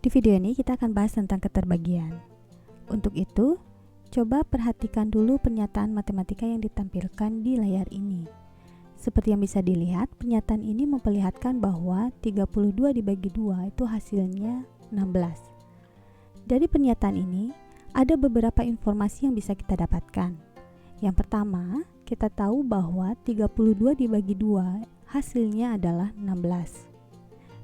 Di video ini kita akan bahas tentang keterbagian. Untuk itu, coba perhatikan dulu pernyataan matematika yang ditampilkan di layar ini. Seperti yang bisa dilihat, pernyataan ini memperlihatkan bahwa 32 dibagi 2 itu hasilnya 16. Dari pernyataan ini, ada beberapa informasi yang bisa kita dapatkan. Yang pertama, kita tahu bahwa 32 dibagi 2 hasilnya adalah 16.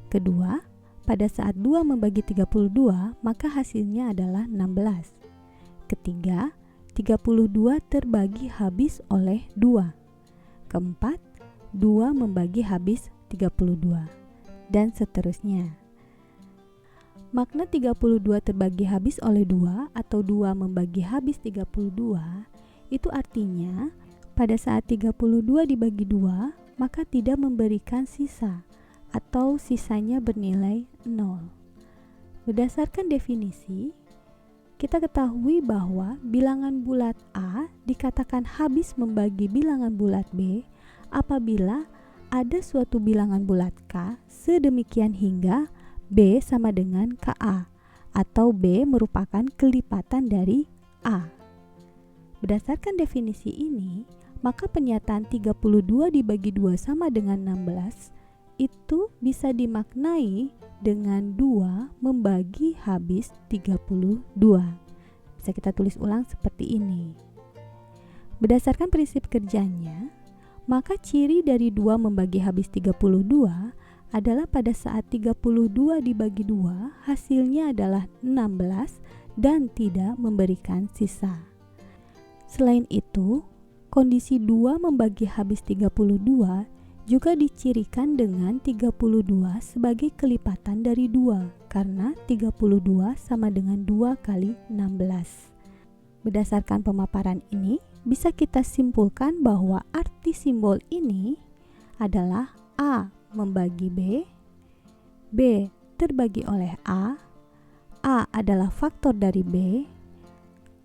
Kedua, pada saat 2 membagi 32, maka hasilnya adalah 16. Ketiga, 32 terbagi habis oleh 2. Keempat, 2 membagi habis 32. Dan seterusnya. Makna 32 terbagi habis oleh 2 atau 2 membagi habis 32, itu artinya pada saat 32 dibagi 2, maka tidak memberikan sisa atau sisanya bernilai 0. Berdasarkan definisi, kita ketahui bahwa bilangan bulat A dikatakan habis membagi bilangan bulat B apabila ada suatu bilangan bulat K sedemikian hingga B sama dengan KA atau B merupakan kelipatan dari A. Berdasarkan definisi ini, maka pernyataan 32 dibagi 2 sama dengan 16 itu bisa dimaknai dengan 2 membagi habis 32. Bisa kita tulis ulang seperti ini. Berdasarkan prinsip kerjanya, maka ciri dari 2 membagi habis 32 adalah pada saat 32 dibagi 2 hasilnya adalah 16 dan tidak memberikan sisa. Selain itu, kondisi 2 membagi habis 32 juga dicirikan dengan 32 sebagai kelipatan dari 2 karena 32 sama dengan 2 kali 16. Berdasarkan pemaparan ini, bisa kita simpulkan bahwa arti simbol ini adalah A membagi B, B terbagi oleh A adalah faktor dari B,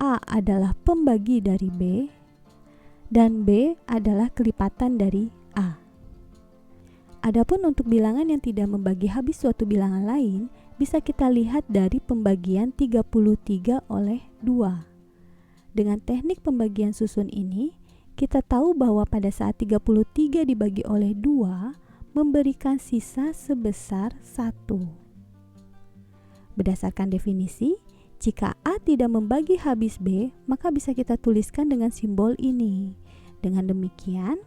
A adalah pembagi dari B, dan B adalah kelipatan dari A. Adapun untuk bilangan yang tidak membagi habis suatu bilangan lain, bisa kita lihat dari pembagian 33 oleh 2. Dengan teknik pembagian susun ini, kita tahu bahwa pada saat 33 dibagi oleh 2, memberikan sisa sebesar 1. Berdasarkan definisi, jika A tidak membagi habis B, maka bisa kita tuliskan dengan simbol ini. Dengan demikian,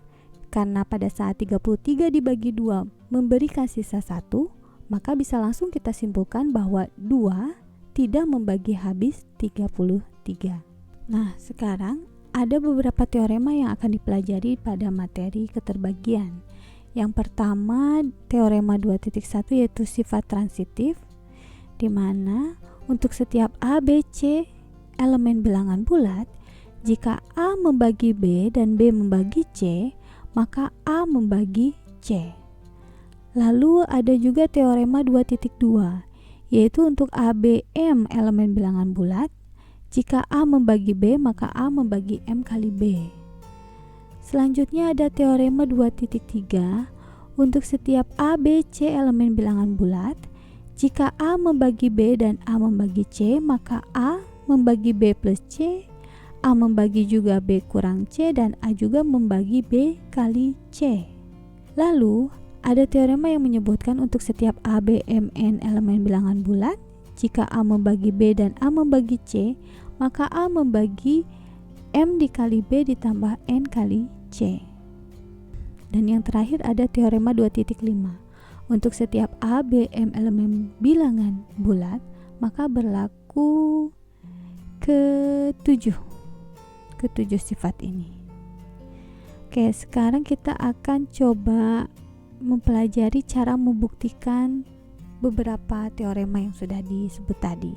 karena pada saat 33 dibagi 2 memberikan sisa 1, maka bisa langsung kita simpulkan bahwa 2 tidak membagi habis 33. Nah, sekarang ada beberapa teorema yang akan dipelajari pada materi keterbagian. Yang pertama, teorema 2.1 yaitu sifat transitif, di mana untuk setiap A, B, C elemen bilangan bulat, jika A membagi B dan B membagi C, maka A membagi C. Lalu ada juga teorema 2.2, yaitu untuk A, B, M elemen bilangan bulat, jika A membagi B, maka A membagi M kali B. Selanjutnya ada teorema 2.3, untuk setiap A, B, C elemen bilangan bulat, jika A membagi B dan A membagi C, maka A membagi B plus C, A membagi juga B kurang C, dan A juga membagi B kali C. Lalu, ada teorema yang menyebutkan untuk setiap A, B, M, N elemen bilangan bulat, jika A membagi B dan A membagi C, maka A membagi M dikali B ditambah N kali C. Dan yang terakhir ada teorema 2.5. Untuk setiap A, B, M elemen bilangan bulat, maka berlaku ketujuh sifat ini. Oke, sekarang kita akan coba mempelajari cara membuktikan beberapa teorema yang sudah disebut tadi.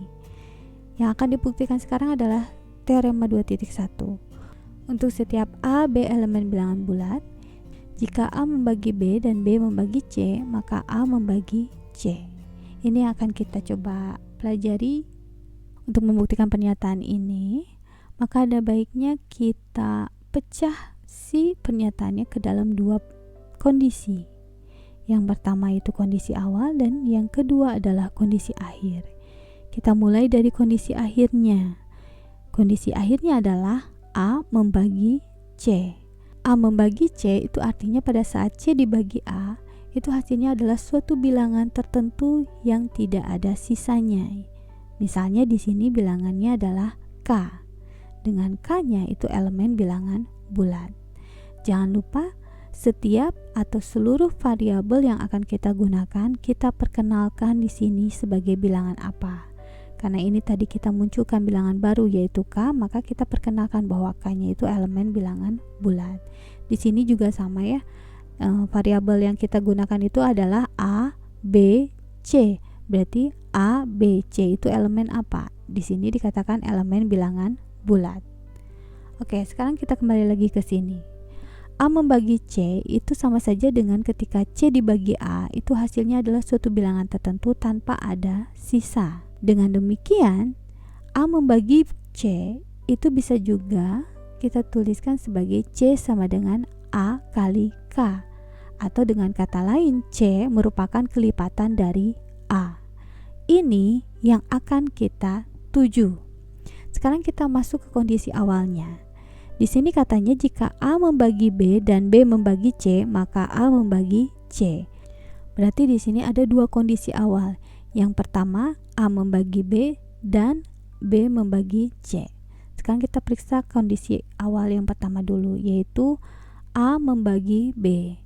Yang akan dibuktikan sekarang adalah teorema 2.1. Untuk setiap A, B elemen bilangan bulat, jika A membagi B dan B membagi C, maka A membagi C. Ini akan kita coba pelajari. Untuk membuktikan pernyataan ini, maka ada baiknya kita pecah si pernyataannya ke dalam dua kondisi. Yang pertama itu kondisi awal dan yang kedua adalah kondisi akhir. Kita mulai dari kondisi akhirnya. Kondisi akhirnya adalah A membagi C. A membagi C itu artinya pada saat C dibagi A, itu hasilnya adalah suatu bilangan tertentu yang tidak ada sisanya. Misalnya di sini bilangannya adalah K. Dengan K-nya itu elemen bilangan bulat. Jangan lupa setiap atau seluruh variabel yang akan kita gunakan, kita perkenalkan di sini sebagai bilangan apa. Karena ini tadi kita munculkan bilangan baru yaitu K, maka kita perkenalkan bahwa K-nya itu elemen bilangan bulat. Di sini juga sama ya. Variabel yang kita gunakan itu adalah A, B, C. Berarti A, B, C itu elemen apa? Di sini dikatakan elemen bilangan bulat. Oke, sekarang kita kembali lagi ke sini. A membagi C itu sama saja dengan ketika C dibagi A, itu hasilnya adalah suatu bilangan tertentu tanpa ada sisa. Dengan demikian, A membagi C itu bisa juga kita tuliskan sebagai C sama dengan A kali K. Atau dengan kata lain, C merupakan kelipatan dari A. Ini yang akan kita tuju. Sekarang kita masuk ke kondisi awalnya. Di sini katanya jika A membagi B dan B membagi C, maka A membagi C. Berarti di sini ada dua kondisi awal. Yang pertama, A membagi B dan B membagi C. Sekarang kita periksa kondisi awal yang pertama dulu, yaitu A membagi B.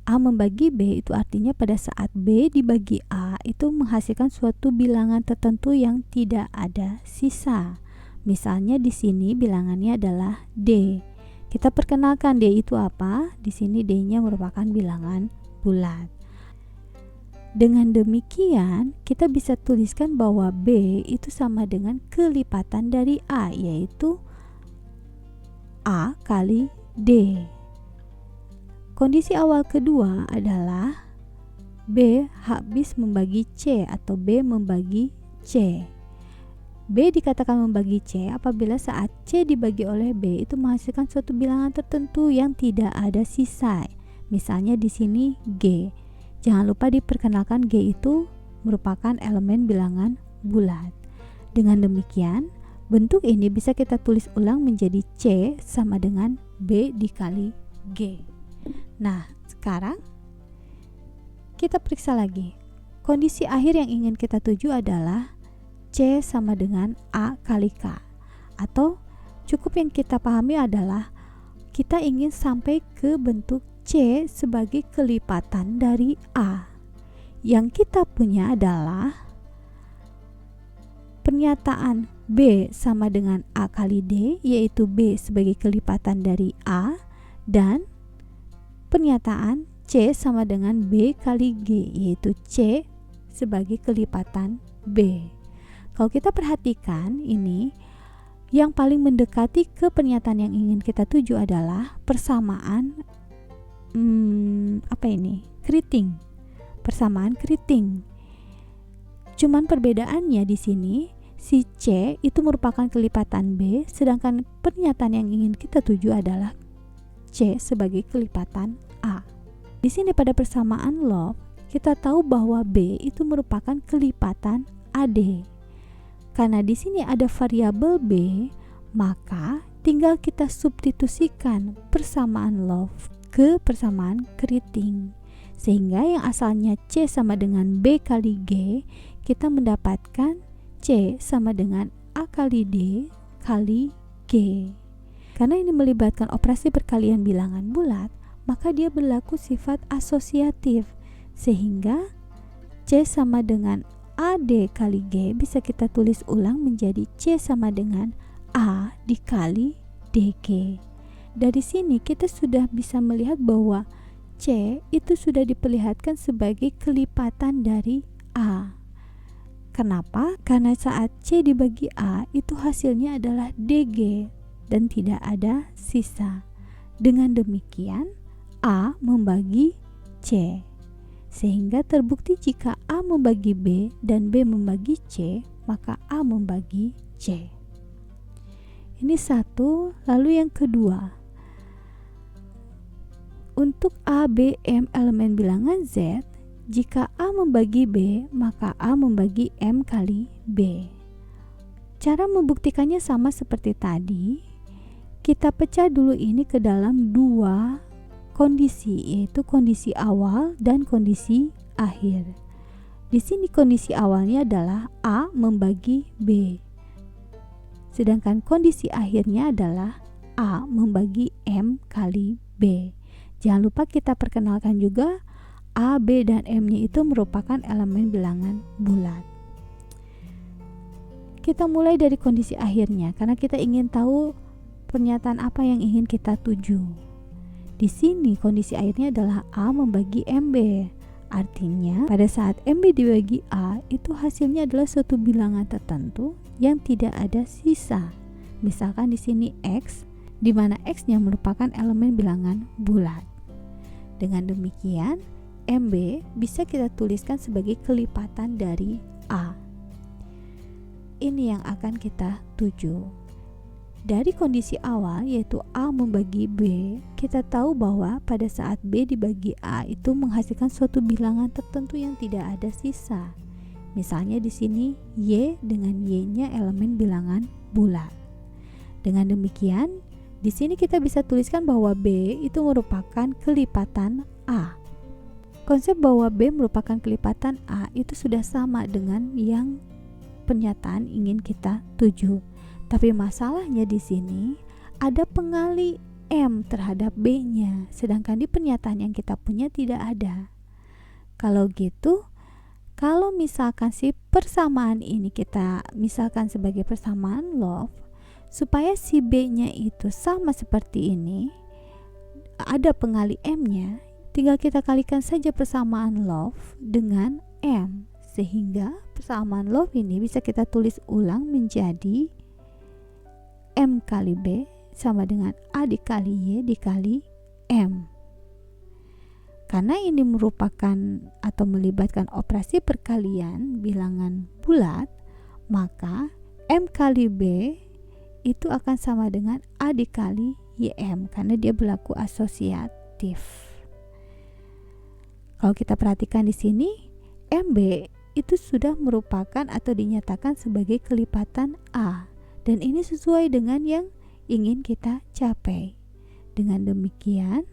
A membagi B itu artinya pada saat B dibagi A itu menghasilkan suatu bilangan tertentu yang tidak ada sisa. Misalnya di sini bilangannya adalah D. Kita perkenalkan D itu apa? Di sini D-nya merupakan bilangan bulat. Dengan demikian, kita bisa tuliskan bahwa B itu sama dengan kelipatan dari A, yaitu A kali D. Kondisi awal kedua adalah B habis membagi C atau B membagi C. B dikatakan membagi C apabila saat C dibagi oleh B itu menghasilkan suatu bilangan tertentu yang tidak ada sisa. Misalnya di sini G. Jangan lupa diperkenalkan G itu merupakan elemen bilangan bulat. Dengan demikian, bentuk ini bisa kita tulis ulang menjadi C sama dengan B dikali G. Nah, sekarang kita periksa lagi. Kondisi akhir yang ingin kita tuju adalah C sama dengan A kali K. Atau cukup yang kita pahami adalah kita ingin sampai ke bentuk C sebagai kelipatan dari A. Yang kita punya adalah pernyataan B sama dengan A kali D, yaitu B sebagai kelipatan dari A, dan pernyataan C sama dengan B kali G, yaitu C sebagai kelipatan B. Kalau kita perhatikan ini, yang paling mendekati ke pernyataan yang ingin kita tuju adalah persamaan keriting. Persamaan keriting. Cuman perbedaannya di sini si C itu merupakan kelipatan B, sedangkan pernyataan yang ingin kita tuju adalah C sebagai kelipatan A. Di sini pada persamaan log, kita tahu bahwa B itu merupakan kelipatan AD. Karena di sini ada variabel B, maka tinggal kita substitusikan persamaan log ke persamaan keriting. Sehingga yang asalnya C sama dengan B kali G, kita mendapatkan C sama dengan A kali D kali G. Karena ini melibatkan operasi perkalian bilangan bulat, maka dia berlaku sifat asosiatif. Sehingga C sama dengan AD kali G bisa kita tulis ulang menjadi C sama dengan A dikali DG. Dari sini kita sudah bisa melihat bahwa C itu sudah diperlihatkan sebagai kelipatan dari A. Kenapa? Karena saat C dibagi A itu hasilnya adalah DG dan tidak ada sisa. Dengan demikian A membagi C. Sehingga terbukti jika A membagi B dan B membagi C, maka A membagi C. Ini satu, lalu yang kedua. Untuk A, B, M elemen bilangan Z, Jika A membagi B, maka A membagi M kali B. Cara membuktikannya sama seperti tadi. Kita pecah dulu ini ke dalam dua kondisi, yaitu kondisi awal dan kondisi akhir. Di sini kondisi awalnya adalah A membagi B. Sedangkan kondisi akhirnya adalah A membagi M kali B. Jangan lupa kita perkenalkan juga A, B, dan M-nya itu merupakan elemen bilangan bulat. Kita mulai dari kondisi akhirnya karena kita ingin tahu pernyataan apa yang ingin kita tuju. Di sini kondisi akhirnya adalah A membagi MB. Artinya pada saat MB dibagi A itu hasilnya adalah suatu bilangan tertentu yang tidak ada sisa. Misalkan di sini X, di mana X-nya merupakan elemen bilangan bulat. Dengan demikian, MB bisa kita tuliskan sebagai kelipatan dari A. Ini yang akan kita tuju. Dari kondisi awal yaitu A membagi B, kita tahu bahwa pada saat B dibagi A itu menghasilkan suatu bilangan tertentu yang tidak ada sisa. Misalnya di sini Y dengan Y-nya elemen bilangan bulat. Dengan demikian, di sini kita bisa tuliskan bahwa B itu merupakan kelipatan A. Konsep bahwa B merupakan kelipatan A itu sudah sama dengan yang pernyataan ingin kita tuju. Tapi masalahnya di sini ada pengali M terhadap B-nya, sedangkan di pernyataan yang kita punya tidak ada. Kalau gitu, kalau misalkan si persamaan ini kita misalkan sebagai persamaan love, supaya si B-nya itu sama seperti ini, ada pengali M-nya, tinggal kita kalikan saja persamaan love dengan M, sehingga persamaan love ini bisa kita tulis ulang menjadi M kali B sama dengan A dikali Y dikali M. Karena ini merupakan atau melibatkan operasi perkalian bilangan bulat, maka M kali B itu akan sama dengan A dikali YM karena dia berlaku asosiatif. Kalau kita perhatikan di sini, MB itu sudah merupakan atau dinyatakan sebagai kelipatan A, dan ini sesuai dengan yang ingin kita capai. Dengan demikian,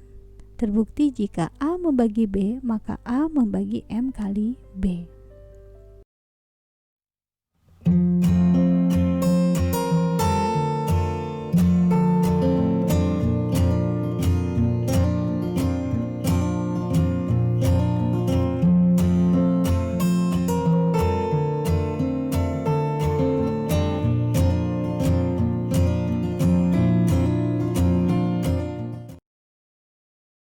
terbukti jika A membagi B, maka A membagi M kali B.